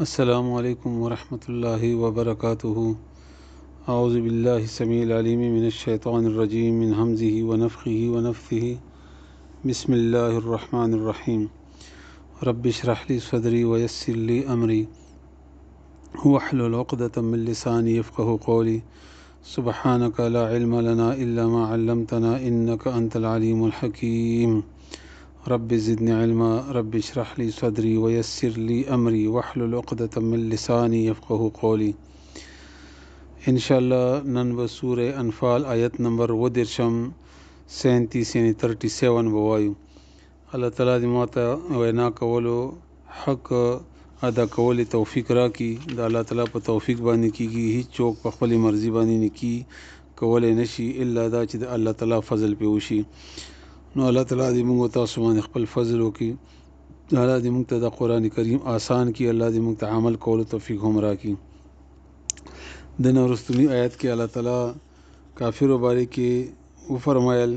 السلام علیکم ورحمۃ اللہ وبرکاتہ اعوذ باللہ السمیع العلیم من الشیطان الرجیم من حمزہ ونفخہ ونفثہ بسم اللہ الرحمن الرحیم رب اشرح لی صدری ویسر لی امری واحلل عقدۃ من لسانی یفقہوا قولی سبحانک لا علم لنا الا ما علمتنا انک انت العلیم الحکیم رب زدنی علما رب اشرح لی صدری ویسر لی امری واحلل عقدۃ من لسانی یفقهوا قولی. انشاءاللہ نن به سورہ انفال آیت نمبر 37 یعنی 37 بوایو. اللہ تعالیٰ دې ماته وینا کولو حق ادا کول توفیق راکړي. د الله تعالیٰ په توفیق باندې کیږي، هیڅ څوک په خپل مرضی باندې نه کی کولای نشي الا دا چې د الله تعالیٰ فضل په وشي. نو الله تعالیٰ دې موږ تاسو باندې خپل فضل وکړي. الله دې موږ ته د قرآن کریم آسان کړي. الله دې موږ ته عمل کولو توفیق هم راکړي. د نه وروستنی آیت کې الله تعالیٰ کافرو باره کې وفرمایل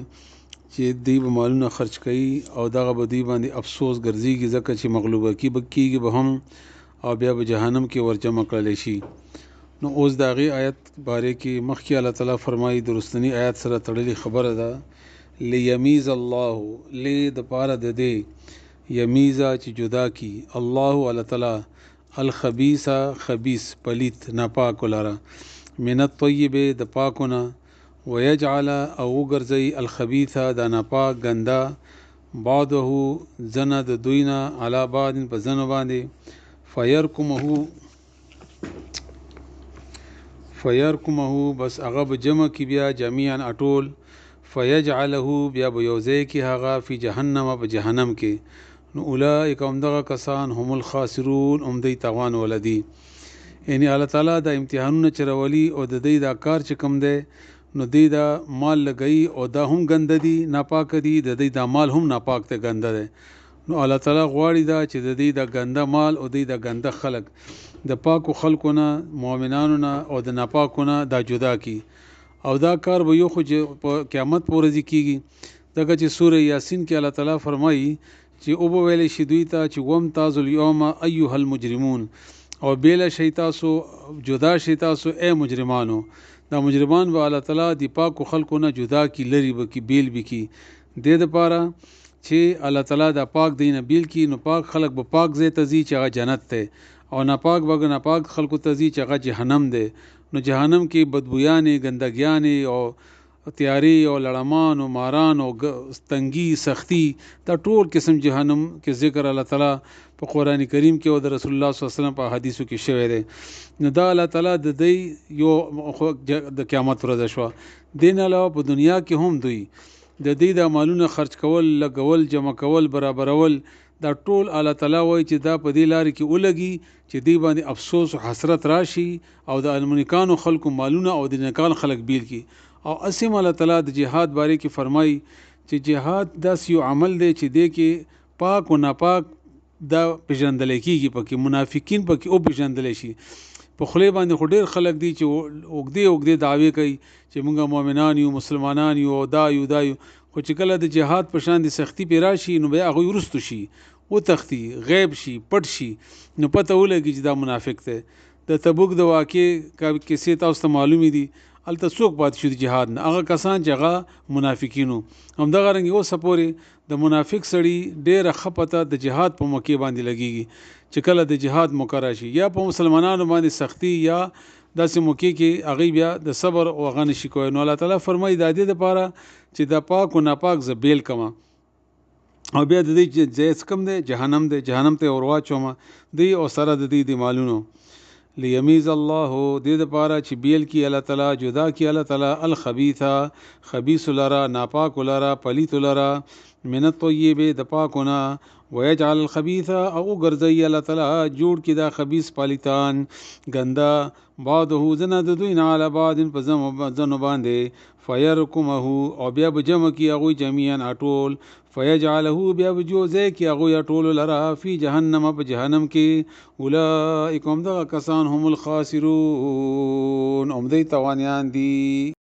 چې دوی به مالونه خرج کوي او دغه به دوی باندې افسوس ګرځېږي ځکه چې مغلوبه کېږي به هم او بیا به جهنم کې ورجمع کړلی شي. نو اوس د هغې آیت باره کې مخکې الله تعالیٰ فرمایي د وروستني آیت سره تړلې خبره ده. لیمیز الله لی د پاره د دې یمیزه چې جدا کی الله الله تعالی الخبیثه خبیث پلیت ناپاک لره من الطیب د پاکونه ويجعل او ګرځي الخبیثه د ناپاک ګنده بعده زنه د دوینا علی بعض په زنه باندې فیرکمه بس هغه به جمع کی بیا جميعا اټول فیجعله بیا به یوځای کې هغه فی جهنم په جهنم کې. نو اولئک هم دغه کسان هم الخاسرون هم دی تاوان ولدي. یعنی الله تعالیٰ د امتحانونه چرولي او د دې دا کار چې کوم دی نو دی دا مال لګئی او دا هم ګنده دي ناپاک دي، د دې دا مال هم ناپاک ته ګنده دی. نو الله تعالیٰ غواړي دا چې د دې دا ګنده مال او د ګنده خلق د پاکو خلقو نه مؤمنانو نه او د ناپاکو نه دا جدا کی. او دا کار به یو خو په قیامت پورې کیږي. دغه چې سوره یاسین کې الله تعالیٰ فرمایي چې او به ویل شي دوی ته چې ومتاز الیوم ایها المجرمون او بیل شي تاسو جدا شي تاسو اے مجرمانو. دا مجرمان به الله تعالیٰ د پاکو خلقو نه جدا کی، لري به کی، بیل به کی. د دې لپاره چې الله تعالیٰ دا پاک دین بیل کی نو پاک خلق به پاک ځای ته ځي چې هغه جنت ته، او ناپاک به ناپاک خلقو ته ځي چې هغه جهنم دی. نو جهنم کې بدبویانې ګندګیانې او تیاری او لړمان او ماران او تنګي سختی دا ټول قسم جهنم کې ذکر الله تعالیٰ په قرآن کریم کې او د رسول الله صلی الله علیه وسلم په حدیثو کې شوی دی. نو دا الله تعالیٰ د دې یو د قیامت ورځ شو. دین علاوه په دنیا کې هم دوی د دې د مالونه خرج کول، لګول، جمع کول، برابرول دا ټول الله تعالیٰ وایي چې دا په دې لارې کې ولګي چې دی باندې افسوس او حسرت راشي او د المنکانو خلکو مالونه او د نیکان خلک بیل کی. او اسیم الله تعالیٰ د جهاد باره کې فرمایي چې جهاد داس یو عمل دی چې دی کې پاک او ناپاک دا پیژندل کېږي، پکې منافقین پکې او پیژندل شي. په خلی باندې خو ډېر خلک دي چې اوږدې دعوی کوي چې موږ مؤمنان یو، مسلمانان یو، دا یو خو چې کله د جهاد په شان د سختی پې راشي نو بیا هغوی وروستو شي، وتښتي، غیب شي، پټ شي. نو پته ولګي چې دا منافق دی. د تبوک د واقع کیسې تاسو ته معلومې دي. هلته څوک پاتې شو د جهاد نه؟ هغه کسان چې هغه منافقینو. همدغه رنګې اوسه پورې د منافق سړي ډېره ښه پته د جهاد په موقع باندې لګېږي چې کله د جهاد موقع راشي یا په مسلمانانو باندې سختی یا داسې موقع کې هغوی بیا د صبر او هغه نشي کوی. نو الله تعالیٰ فرمایي د دې دپاره چې دا پاک او ناپاک زه بیل کمه او بیا د دې ځای کم دی جهنم دی، جهنم ته ور واچومه دوی او سره د دې د مالونو. لیمیز الله دې دپاره چې بیل کی الله تعالیٰ، جدا کی الله تعالیٰ الخبیثه خبیث لره، ناپاک لره، پلیت لره، من الطیب د پاکونه ويجعل الخبيث او ګرځي الله تعالی جوړ کی دا خبيث پالیتان ګندا بعضه زنه د دوی نه علی بعض په زنو باندې فیرکمه او بیا بجمع کی هغه جميعا اټول فیجعله بیا بجوزه کی هغه اټول لرا فی جهنم په جهنم کې. اولئک هم دغه کسان هم الخاسرون هم دی توانیان دي.